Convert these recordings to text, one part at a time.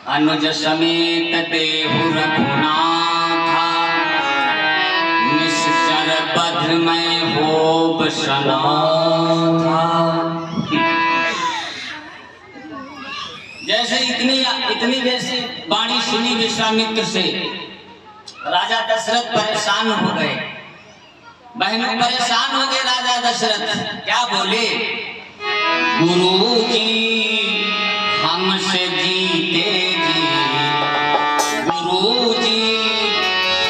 अनुज समेत देहु रघुनाथा, निश्चर बद्र में होब सनाथा। जैसे इतनी जैसी वाणी सुनी विश्वामित्र से राजा दशरथ परेशान हो गए, बहनों परेशान हो गए। राजा दशरथ क्या बोले, गुरुजी हमसे जीते जी, गुरुजी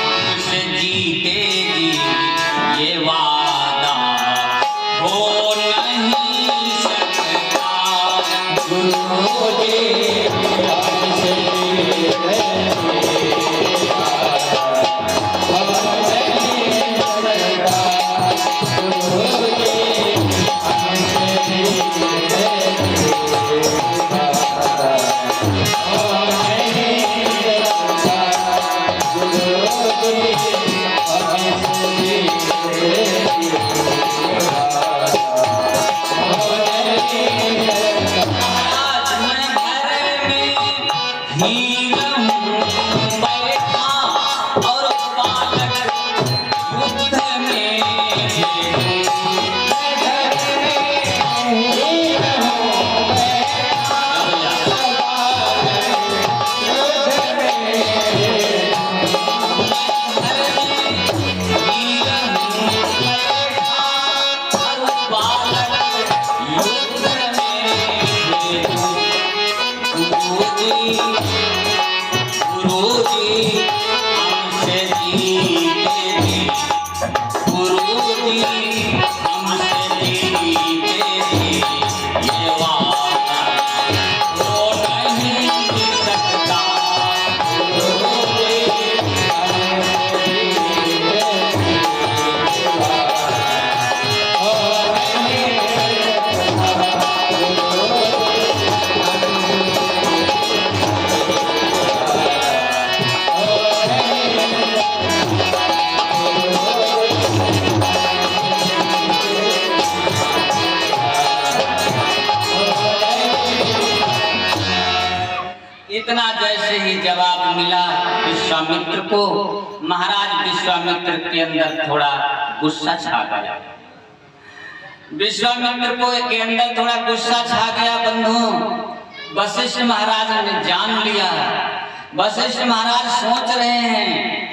हमसे जीते जी, ये वादा हो नहीं सकता। गुरुजी हमसे इतना जैसे ही जवाब मिला विश्वामित्र को, महाराज विश्वामित्र के अंदर थोड़ा गुस्सा छा गया। विश्वामित्र को के अंदर थोड़ा गुस्सा छा गया। बंधु वशिष्ठ महाराज ने जान लिया। वशिष्ठ महाराज सोच रहे हैं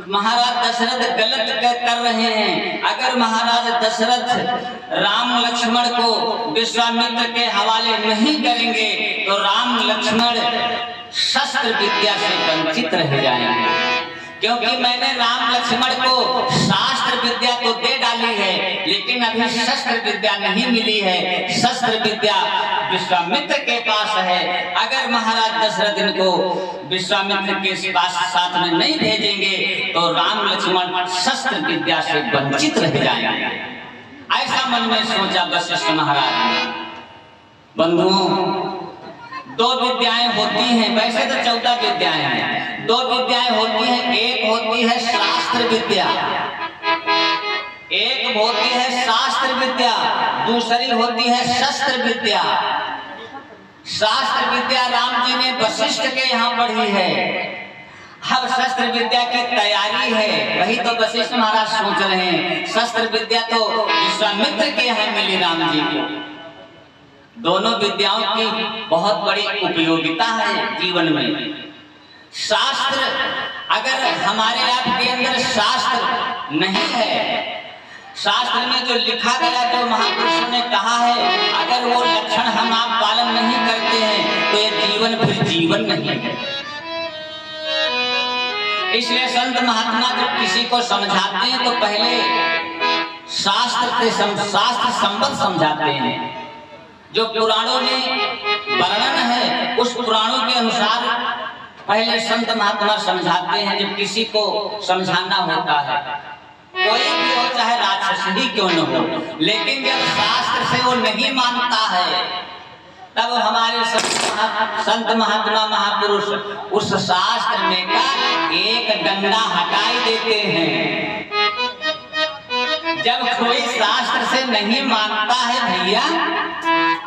महाराज दशरथ गलत कर रहे हैं। अगर महाराज दशरथ राम लक्ष्मण को विश्वामित्र के हवाले नहीं करेंगे तो राम लक्ष्मण शस्त्र विद्या से वंचित रह जाएंगे, क्योंकि मैंने राम लक्ष्मण को शास्त्र विद्या तो दे डाली है, लेकिन अभी शस्त्र विद्या नहीं मिली है। शस्त्र विद्या विश्वामित्र के पास है। अगर महाराज दशरथ इनको विश्वामित्र के पास साथ में नहीं भेजेंगे तो राम लक्ष्मण शस्त्र विद्या से वंचित रह जाएंगे। ऐसा मन में सोचा वशिष्ठ महाराज ने। बंधुओं, दो विद्याएं होती हैं, वैसे तो 14 विद्याएं हैं। दो विद्याएं होती हैं, एक होती है शास्त्र विद्या, एक होती है शास्त्र विद्या, दूसरी होती है शस्त्र विद्या। शास्त्र विद्या राम जी ने वशिष्ठ के यहाँ पढ़ी है। अब शस्त्र विद्या की तैयारी है, वही तो वशिष्ठ महाराज सोच रहे हैं। शस्त्र विद्या तो विश्वामित्र के यहाँ मिली राम जी को। दोनों विद्याओं की बहुत बड़ी उपयोगिता है जीवन में। शास्त्र, अगर हमारे आपके अंदर शास्त्र नहीं है, शास्त्र में जो लिखा गया, जो महापुरुषों ने कहा है, अगर वो लक्षण हम आप पालन नहीं करते हैं तो ये जीवन फिर जीवन नहीं है। इसलिए संत महात्मा जब किसी को समझाते हैं तो पहले शास्त्र संबद्ध समझाते हैं। जो पुराणों में वर्णन है उस पुराणों के अनुसार पहले संत महात्मा समझाते हैं। जब किसी को समझाना होता है, कोई भी हो, चाहे राक्षस ही क्यों न हो, लेकिन जब शास्त्र से वो नहीं मानता है तब हमारे संत महात्मा महापुरुष उस शास्त्र में का एक डंडा हटाई देते हैं। जब कोई शास्त्र से नहीं मानता है भैया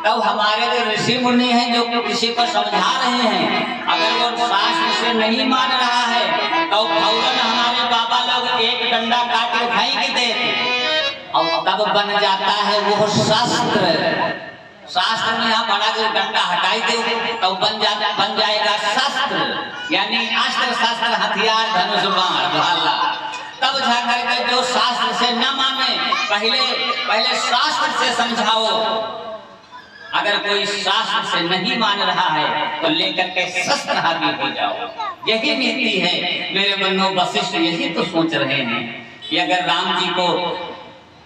तो हमारे जो ऋषि मुनि हैं जो किसी को समझा रहे हैं, अगर वो शास्त्र से नहीं मान रहा है तो फौरन हमारे बाबा लोग एक डंडा काट के फेंक देते और तब बन जाता है वो शास्त्र। शास्त्र में यहाँ बड़ा जो डंडा हटाई दे तो बन जाएगा शास्त्र, यानी अस्त्र शस्त्र हथियार धनुष बाण भाला। तब जाकर के जो शास्त्र से न माने, पहले शास्त्र से समझाओ। अगर कोई शास्त्र से नहीं मान रहा है तो लेकर के शस्त्र हावी हो जाओ। यही नीति है मेरे बन्नो। वशिष्ठ यही तो सोच रहे हैं कि अगर राम जी को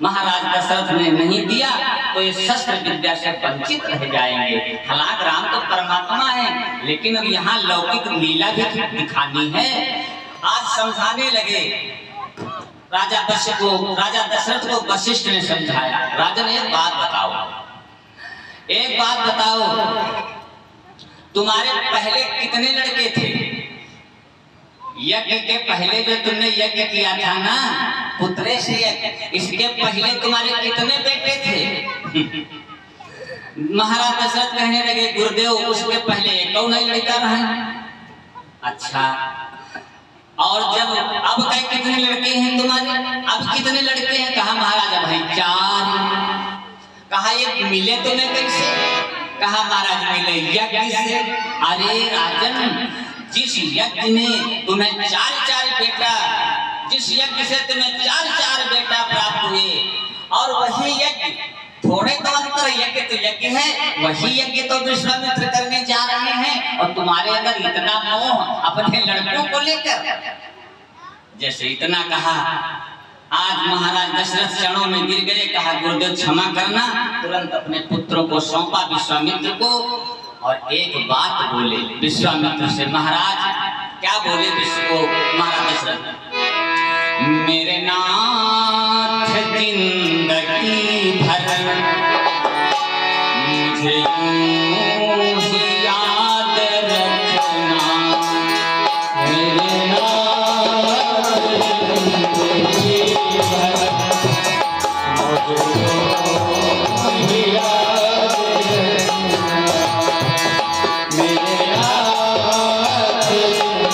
महाराज दशरथ ने नहीं दिया तो ये शस्त्र विद्या से वंचित रह जाएंगे। हालांकि राम तो परमात्मा है, लेकिन अब यहाँ लौकिक लीला भी दिखानी है। आज समझाने लगे राजा दशरथ को वशिष्ठ ने समझाया। राजन एक बात बताओ, तुम्हारे पहले कितने लड़के थे? यज्ञ के पहले जो तुमने यज्ञ किया था ना, पुत्रे से यज्ञ, इसके पहले तुम्हारे कितने बेटे थे? महाराज दशरथ कहने लगे गुरुदेव उसके पहले एक नहीं लड़का रहा। अच्छा, और जब अब कितने लड़के हैं तुम्हारे? अब कितने लड़के हैं? कहा महाराज भाई 4। कहा ये मिले तुम्हें कैसे? कहा महाराज मिले यज्ञ से। अरे राजन, जिस यज्ञ में तुम्हें 4 बेटा, जिस यज्ञ से तुम्हें 4 बेटा प्राप्त हुए, और वही यज्ञ, थोड़े तो अंतर, यज्ञ तो यज्ञ है, वही यज्ञ तो विश्वामित्र करने जा रहे हैं, और तुम्हारे अंदर इतना मोह अपने लड़कों को लेकर। जैसे इतना कहा, आज महाराज दशरथ चरणों में गिर गए। कहा गुरुदेव क्षमा करना। तुरंत अपने पुत्रों को सौंपा विश्वामित्र को, और एक बात बोले विश्वामित्र से। महाराज क्या बोले महाराज दशरथ? मेरे नाथ जिंदगी भर मुझे यूं ही याद रखना। मेरे नाथ जिंदगी भर मुझे यूं ही याद रखना। मेरे नाथ जिंदगी भर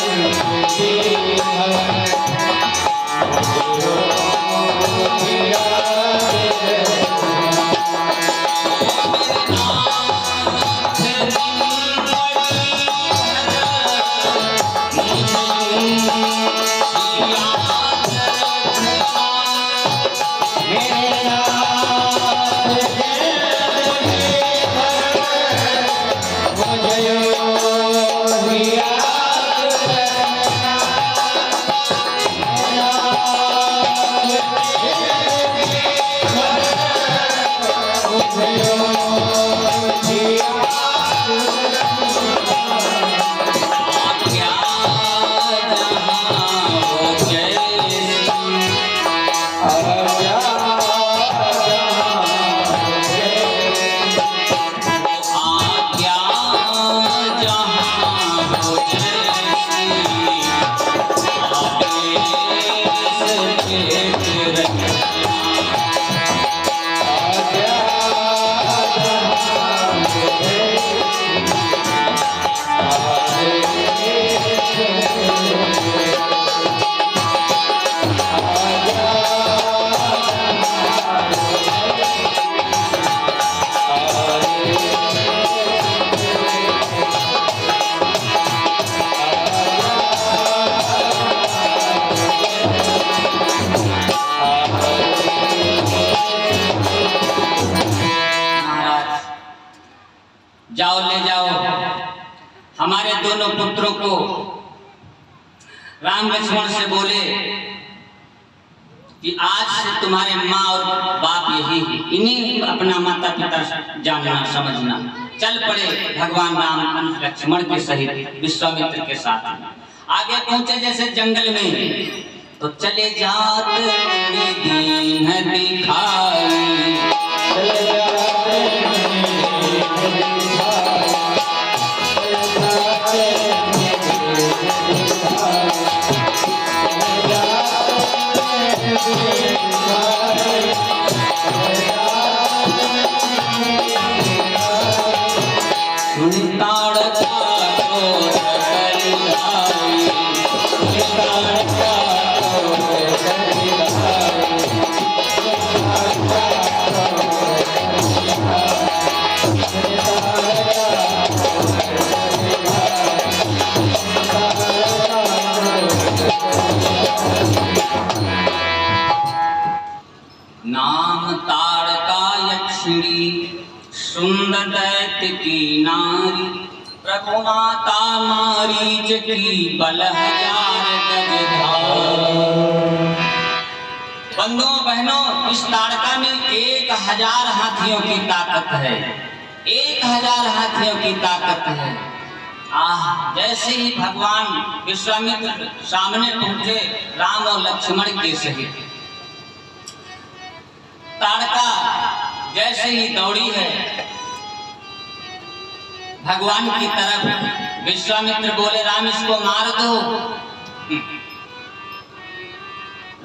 जाओ ले जाओ हमारे दोनों पुत्रों को। राम लक्ष्मण से बोले कि आज से तुम्हारे माँ और बाप यही है, इन्हीं अपना माता पिता जानना समझना। चल पड़े भगवान राम लक्ष्मण के सहित विश्वामित्र के साथ। आगे पहुंचे जैसे जंगल में, तो चले जात दीन दिखाई, की नारी, प्रभु माता मारीच की बल 1000 गज धार। बंधुओं बहनों, इस ताड़का में 1000 हाथियों की ताकत है, 1000 हाथियों की ताकत है। जैसे ही भगवान विश्वामित्र सामने पहुंचे राम और लक्ष्मण के सहित, ताड़का जैसे ही दौड़ी है भगवान की तरफ, विश्वामित्र बोले राम इसको मार दो,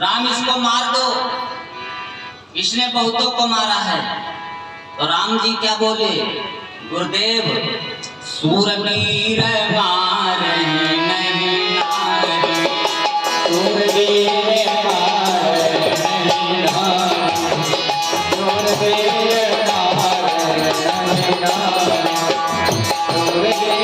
राम इसको मार दो, इसने बहुतों को मारा है। तो राम जी क्या बोले, गुरुदेव सूरवीर मारे नहीं नारे, सूरवीर मारे नहीं नारे, सूरवीर मारे नहीं नारे, सूरवीर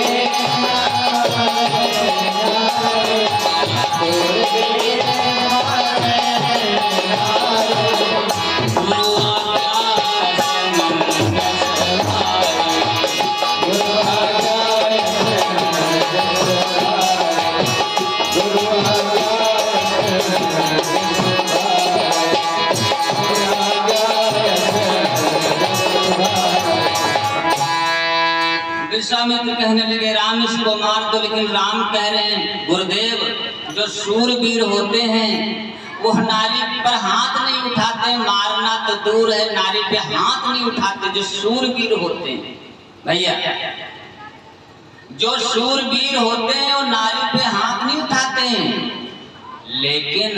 विश्वामित्र कहने लगे राम इसको मार दो, लेकिन राम कह रहे हैं गुरुदेव जो शूरवीर होते हैं वो नारी पर हाथ नहीं उठाते, मारना तो दूर है नारी पे हाथ नहीं उठाते। जो शूरवीर होते हैं भैया, जो शूरवीर होते हैं वो नारी पे हाथ नहीं उठाते हैं, लेकिन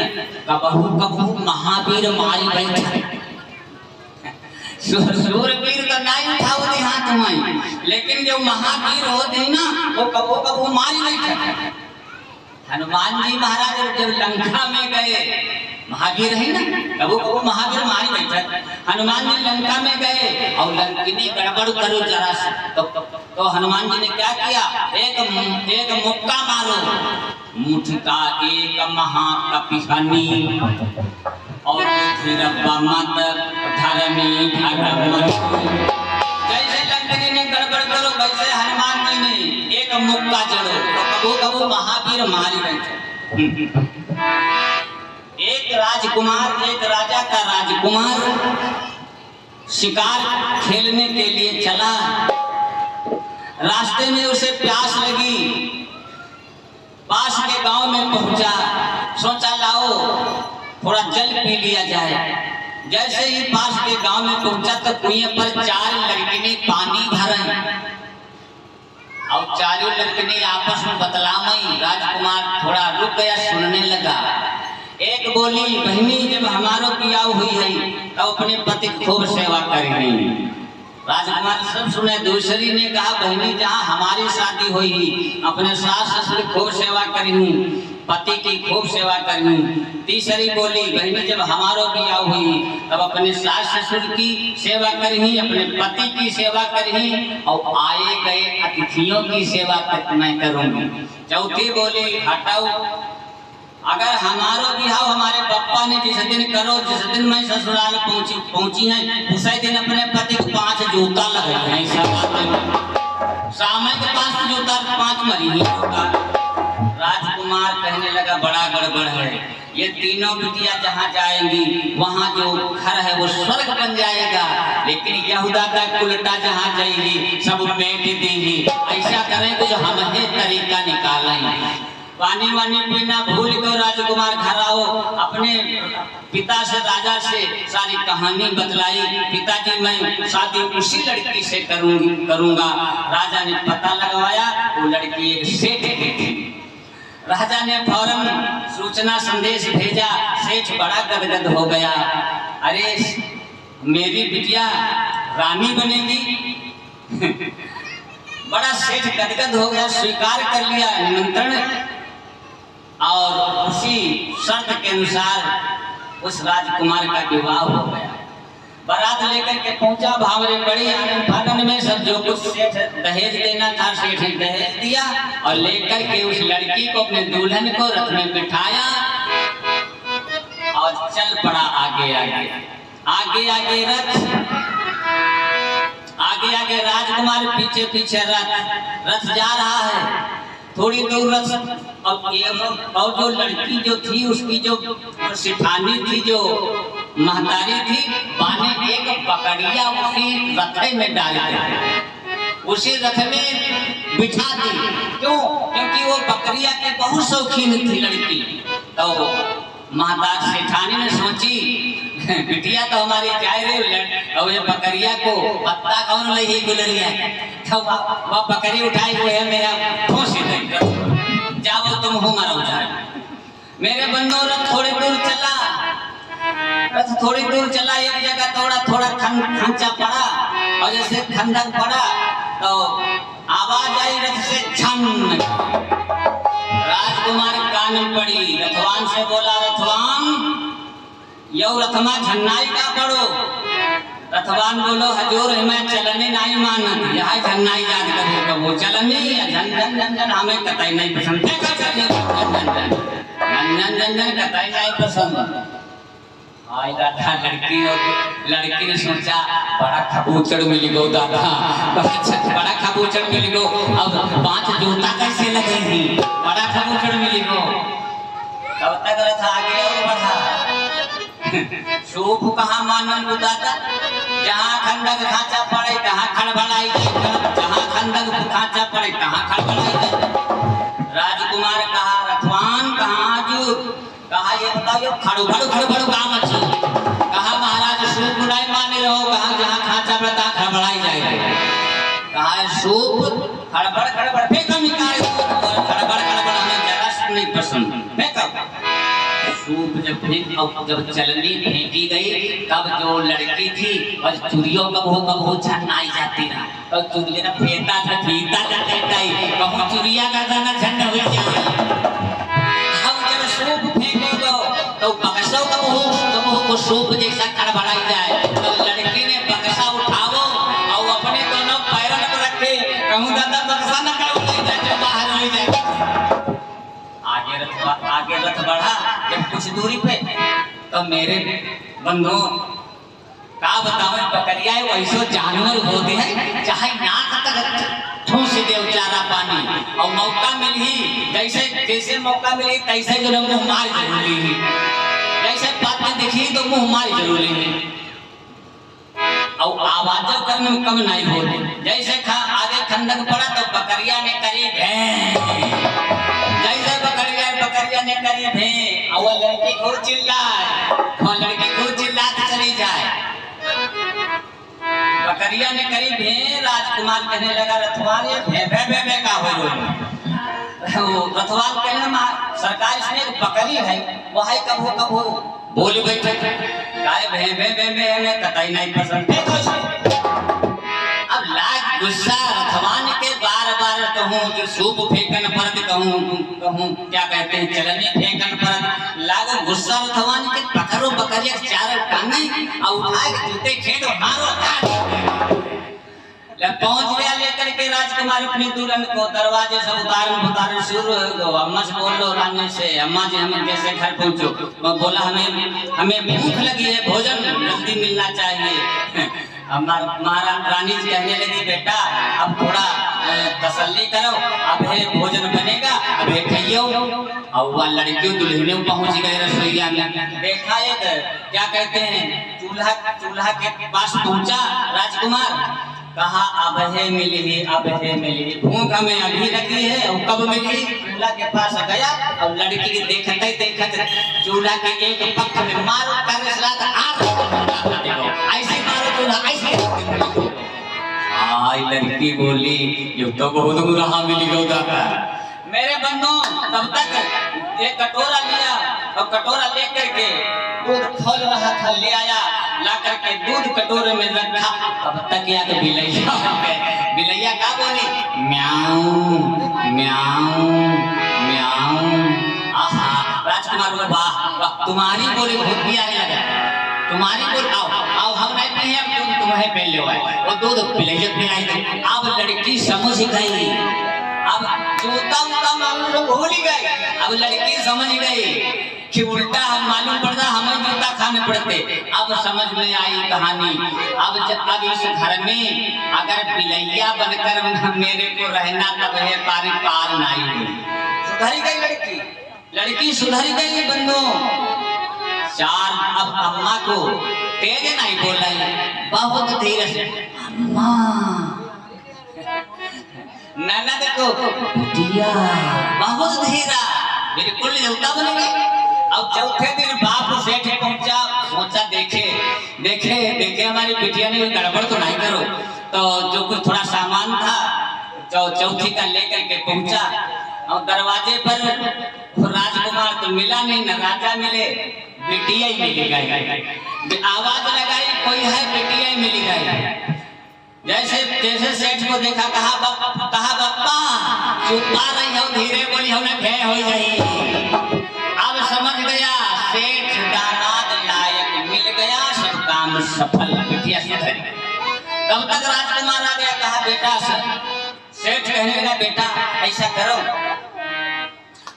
कबहू कबहू महावीर मारी बैठे। शूरवीर तो नहीं उठाओ हाथ में, लेकिन जो महावीर होते हैं ना वो कबो कबो मारी बैठे। हनुमान जी महाराज जब लंका में गए, महावीर है ना, कबो कबो महावीर मारी बैठे। हनुमान जी लंका में गए और लंकिनी गड़बड़ करो जरा से, तो हनुमान जी ने क्या किया, एक मुक्का मारो, मुठ का एक महाकपिहनी और मत धरनी धर्म। जैसे लंकिनी ने गड़बड़ करो वैसे हनुमान जी ने एक मुक्का जड़ो, तो कबो कबो महावीर मारी बैठे। एक राजकुमार, एक राजा का राजकुमार शिकार खेलने के लिए चला, रास्ते में उसे प्यास लगी, पास के गांव में पहुंचा, सोचा लाओ थोड़ा जल पी लिया जाए। जैसे ही पास के गांव में पहुंचा तो कुएं पर 4 लड़किनें पानी भरें और चारों लड़किनें आपस में बतलावई। राजकुमार थोड़ा रुक गया, सुनने लगा। एक बोली बहनी जब हमारो पिया हुई है तो अपने पति खूब सेवा करेंगी। राजकुमार सब सुने। दूसरी ने कहा बहनी जहाँ हमारी शादी हुई अपने सास ससुर की खूब सेवा करी, पति की खूब सेवा करी। तीसरी बोली बहनी जब हमारो बिया हुई तब अपने सास ससुर की सेवा करी, अपने पति की सेवा करी और आए गए अतिथियों की सेवा मैं करूंगी। चौथी बोली हटाओ, अगर हमारो बिहाव हमारे पप्पा ने जिस दिन करो, जिस दिन मैं ससुराल पहुंची है उसी दिन अपने पति को 5 जूता लगे हैं। सामय के 5 जूता 5 मरी जूता। राजकुमार कहने लगा बड़ा गड़बड़ है, ये तीनों बिटिया जहाँ जाएंगी वहाँ जो घर है वो स्वर्ग बन जाएगा, लेकिन यहूदा का उल्टा जहाँ जाएगी सब बेट देंगी। ऐसा करें कुछ हम ही तरीका निकालें। पानी वानी पीना भूल कर राजकुमार घर आओ, अपने पिता से राजा से सारी कहानी बतलाई। पिताजी मैं शादी उसी लड़की से करूंगा। राजा ने पता लगवाया, वो लड़की एक सेठ की थी। राजा ने फौरन सूचना संदेश भेजा, सेठ बड़ा गदगद हो गया। अरे मेरी बिटिया रानी बनेगी। बड़ा सेठ गदगद हो गया, स्वीकार कर लिया निमंत्रण और उसी शर्त के अनुसार उस राजकुमार का विवाह हो गया। बारात लेकर के पहुंचा, भावरे बड़ी आनंद फानन में सब जो कुछ सेठ दहेज देना था सेठ ने दहेज दिया और लेकर के उस लड़की को अपने दुल्हन को रथ में बिठाया और चल पड़ा आगे आगे आगे आगे रथ। आगे आगे राजकुमार, पीछे पीछे रथ जा रहा है। थोड़ी दूर रथ और जो लड़की जो थी उसकी जो सिठानी थी, जो महतारी थी, बाने एक बकरिया उसी रथ में डाल दी, उसी रथ में बिठा दी। क्यों? क्योंकि वो बकरिया की बहुत शौकीन थी लड़की। तो महतार सेठानी ने सोची बिटिया तो हमारी जाए रे, और ये बकरिया को पत्ता कौन लही गुलरिया, तो वह बकरी उठाई हुए है मेरा ठोस दे, जाओ तुम हो मरो जाए। मेरे बंधु रथ थोड़ी दूर चला, रथ थोड़ी दूर चला, एक जगह थोड़ा थोड़ा खंचा पड़ा, और जैसे खंडक पड़ा तो आवाज आई रथ से छन। राजकुमार कान पड़ी, रथवान से बोला, रथवान यो रथमा झन्नाई का पड़ो। रथवान बोलो, हजूर हमें चलनी नहीं मानत, यह झन्नाई याद करो, कबो चलनी झन झन झन झन हमें कतई नहीं पसंद, झन झन झन कतई नहीं पसंद। आई दादा लड़की ने सोचा बड़ा खबूचड़ मिल गो दादा, बड़ा खबूचड़ मिल गो, अब 5 जूता कैसे लगेगी, बड़ा खबूचड़ मिल गो। तब तक रथ आगे और बढ़ा। शोभ कहाँ मानन दादा, जहाँ खंडक खांचा पड़े तहाँ खड़बड़ाई जाए, जहाँ खंडक खांचा पड़े तहाँ खड़बड़ाई जाए। राजकुमार कहा, रथवान कहाँ आजू, कहा ये बताओ ये खड़ो खड़ो खड़ो खड़ो काम अच्छी, कहा महाराज सूप नहीं माने रहो, कहा जहाँ खांचा पड़ता खड़बड़ाई जाएगा, कहा सूप खड़बड़ खड़बड़ फेंको निकाल, खड़बड़ खड़बड़ हमें जरा से नहीं पसंद, फेंको। सूप जब चलनी फेंकी गई, तब जो लड़की थी और चूड़ियों कब छन्नाई जाती ना, और चूड़िया फेंता था फीता जाता ही, कब चूड़िया का दाना छन्न हो जाए। हम जब सूप फेंकेंगे तो बक्सों कब को सूप जैसा खड़बड़ाई जाए, तो लड़की ने बक्सा उठाओ और अपने दोनों पैरों को रखे, कहूँ दादा बक्सा न खड़बड़ाई जाए, बाहर हो जाए। आगे रथ बढ़ा, जब कुछ दूरी पे तो मेरे बंधु का बताओ, बकरिया वैसे जानवर होते हैं, चाहे नाक तक ठूस दे चारा पानी, और मौका मिल ही जैसे मौका मिली तैसे जो मुँह मार जरूरी है, जैसे बात दिखी तो मुँह मार जरूरी है, और आवाजों करने में कम नहीं होती। जैसे आगे खंडक पड़ा तो बकरिया ने करी भैं, जैसे बकरिया ने करी भैं, और वो लड़की खूब चिल्लाए, और लड़की खूब चिल्लाती चली जाए। बकरिया ने करी भैं, राजकुमार कहने लगा, रथवान ये भैं भैं भैं भैं का हो वो रथवान कहने सरकार इसमें एक बकरी है, वही कब हो बोल बैठे, गाय भैं भैं भैं भैं हमें कतई नहीं पसंद। अब लाग गुस्सा रथवान के बार बार कहूँ जो सूप फेंकन पर कहूँ क्या कहते हैं चलनी फेंकन पर, लागो गुस्सा रथवान के, पकड़ो बकरिया चार टांगे और उठा के जूते खेलो मारो। पहुंच गया लेकर के राजकुमार अपनी दुल्हन को, दरवाजे से उतारन शुरू हो। अम्मा से बोल लो, रानी से, अम्मा जी हमें कैसे घर पहुंचो। वो बोला हमें भूख लगी है, भोजन जल्दी मिलना चाहिए। अम्मा रानी जी कहने लगी, बेटा अब थोड़ा तसल्ली करो, अब है भोजन बनेगा, अब है खाइयो। और वह लड़कियों दुल्हने पहुंच गए रसोईया में, देखा एक क्या कहते हैं चूल्हा के पास पहुंचा राजकुमार, कहा अब है मिली, भूख हमें अभी लगी है, और कब मिली। चूल्हा के पास गया और लड़की के देखते चूल्हा के एक पक्ष में मारो कर ऐसे मारो चूल्हा ऐसे। आई लड़की बोली, ये तो बहुत बुरा मिली गौदा। मेरे बंधु तब तक एक कटोरा लिया, और कटोरा लेकर के दूध खोल रहा था, ले आया, ला करके दूध कटोरे में रखा। तब तक या तो बिलैया क्या बोली, म्याऊं म्याऊं म्याऊं। आहा राजकुमार बोले, वाह तुम्हारी बोली बहुत प्यारी लगा, तुम्हारी बोली, आओ हम नहीं पिए, अब तुम्हें पहन लो। वो दूध बिलैया पिलाई। अब लड़की समझ गई, अब जूता मालूम भूल गई, अब लड़की समझ गई कि उल्टा हम मालूम पड़ता हमें जूता खाने पड़ते। अब समझ में आई कहानी। अब जब इस घर में अगर बिलैया बनकर मेरे को रहना तब है पार पार नहीं हुई। सुधरी गई लड़की, लड़की सुधरी गई बंधु। चार अब अम्मा को तेज नहीं बोला, बहुत धीरे से अम्मा नाना देखो बिटिया, बहुत धीरा, बिल्कुल न्योता बनेगी। अब चौथे दिन बाप सेठ पहुंचा, सोचा देखे देखे देखे हमारी बिटिया ने गड़बड़ तो नहीं करो, तो जो कुछ थोड़ा सामान था चौथी का लेकर के पहुंचा। और दरवाजे पर राजकुमार तो मिला नहीं, न राजा मिले, बिटिया ही मिली गई। आवाज लगाई कोई है, बिटिया ही मिली गई। जैसे जैसे सेठ को देखा, कहा बप्पा चुपा रही हो, धीरे बोली हो, न भय हो जाई। अब समझ गया सेठ दामाद लायक मिल गया, सब काम सफल, बिटिया सुधर गई। तब तक राजकुमार आ गया, कहा बेटा सेठ कहने लगा बेटा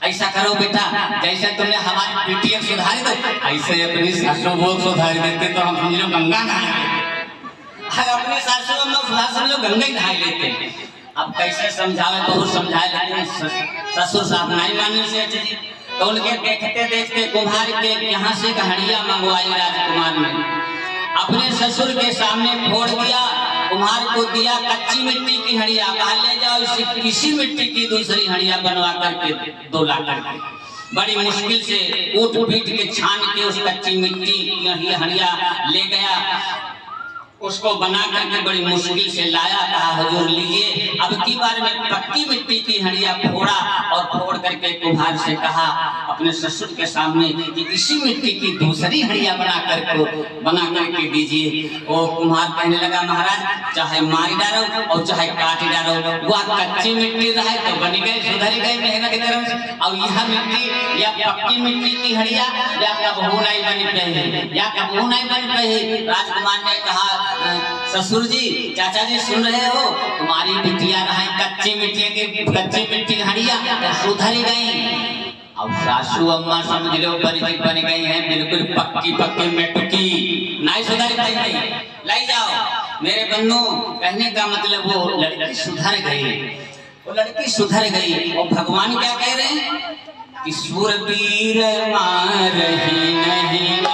ऐसा करो बेटा, जैसे तुमने हमारी बिटिया सुधारी तो ऐसे अपनी सासू को सुधारी देते तो हम समझ लो गंगा नहाए। अपनी सासू को समझ लो गंगा ही नहा लेते। अब कैसे समझावे, बहुत समझाए लेकिन ससुर साहब नहीं माने सेठ जी। तो उनके देखते देखते कुम्हार के यहाँ से हड़िया मंगवाई राजकुमार ने, अपने ससुर के सामने फोड़ दिया। कुम्हार को दिया कच्ची मिट्टी की हड़िया, कहा ले जाओ इसी मिट्टी की दूसरी हड़िया बनवा करके 2 लाख करके। बड़ी मुश्किल से ऊट पीट के छान के उस कच्ची मिट्टी की हड़िया ले गया, उसको बना करके बड़ी मुश्किल से लाया। कहा हुजूर लीजिए। अब की बार में पक्की मिट्टी की हड़िया फोड़ा और फोड़ करके कुम्हार से कहा अपने ससुर के सामने कि इसी मिट्टी की दूसरी हड़िया बना करके दीजिए। वो कुम्हार कहने लगा महाराज चाहे मार डालो और चाहे काट डालो, वह कच्ची मिट्टी रहे तो बनी गई, सुधरी गई मेहनत कर्म से। और यह मिट्टी या पक्की मिट्टी की हड़िया या कबहू नहीं बनी रही, या कबहू नहीं बनी रही। राजकुमार ने कहा ससुर जी चाचा जी सुन रहे हो, तुम्हारी बिटिया रहे कच्ची मिट्टी हड़िया तो सुधरी गई। अब सासू अम्मा समझ लो बन गई हैं बिल्कुल पक्की मिट्टी, नहीं सुधर गई। लाई जाओ मेरे बन्नू, कहने का मतलब वो लड़की सुधर गई, वो लड़की सुधर गई। और भगवान क्या कह रहे हैं कि सूरवीर मार ही नहीं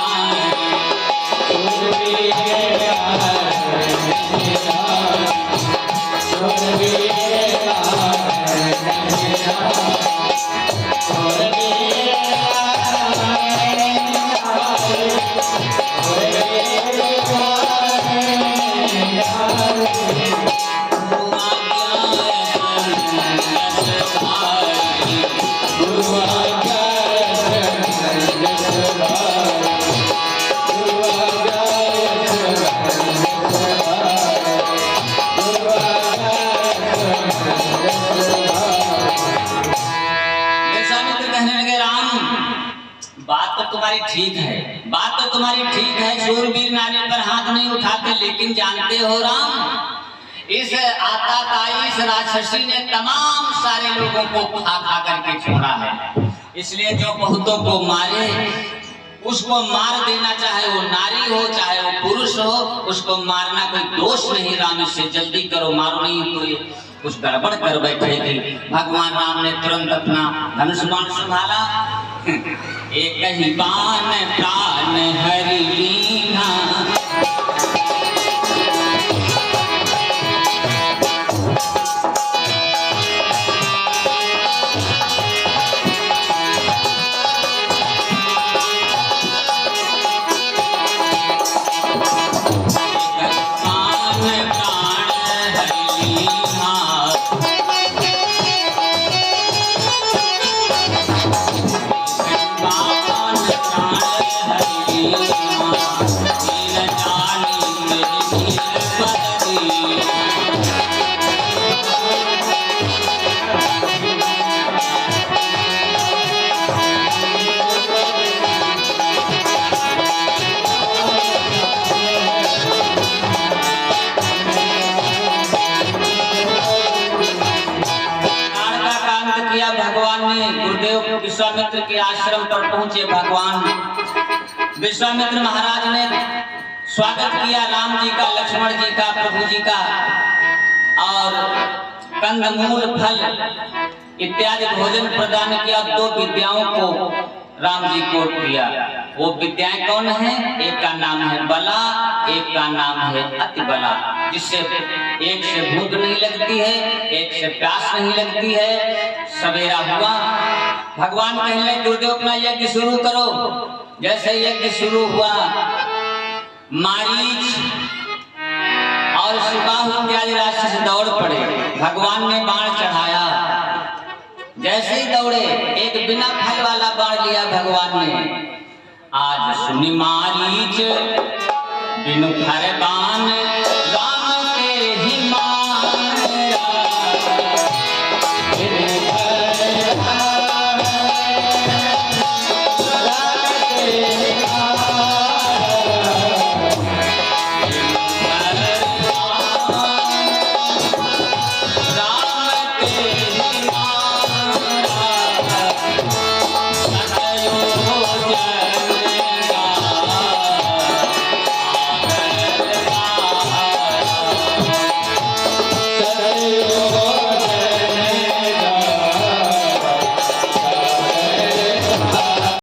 ठीक है, बात तो तुम्हारी ठीक है, शूरवीर नारी पर हाथ नहीं उठाते, लेकिन जानते हो राम इस आताताई इस राक्षसी ने तमाम सारे लोगों को खा करके छोड़ा है। इसलिए जो बहुतों को मारे उसको मार देना, चाहे वो नारी हो चाहे वो पुरुष हो, उसको मारना कोई दोष नहीं। राम इससे जल्दी करो, मारो नहीं तो ये कुछ गड़बड़ कर बैठेगी। भगवान राम ने तुरंत अपना धनुष बाण संभाला, एक ही बाण प्राण हरि लीना। स्वागत किया भगवान ने। गुरुदेव विश्वामित्र के आश्रम पर पहुंचे भगवान। विश्वामित्र महाराज ने स्वागत किया राम जी का, लक्ष्मण जी का, प्रभु जी का, और कंदमूल फल इत्यादि भोजन प्रदान किया। 2 विद्याओं को राम जी को दिया। वो विद्याएं कौन है? एक का नाम है बला, एक का नाम है अति बला, जिससे एक से भूख नहीं लगती है, एक से प्यास नहीं लगती है। सवेरा हुआ, भगवान कहने गुरुदेव अपना यज्ञ शुरू करो। जैसे यज्ञ शुरू हुआ, मारीच और सुबाहु इत्यादि राक्षस दौड़ पड़े। भगवान ने बाण चढ़ाया, जैसे ही दौड़े एक बिना फल वाला बाण लिया भगवान ने। आज सुनि मारीच बिनु फल बाण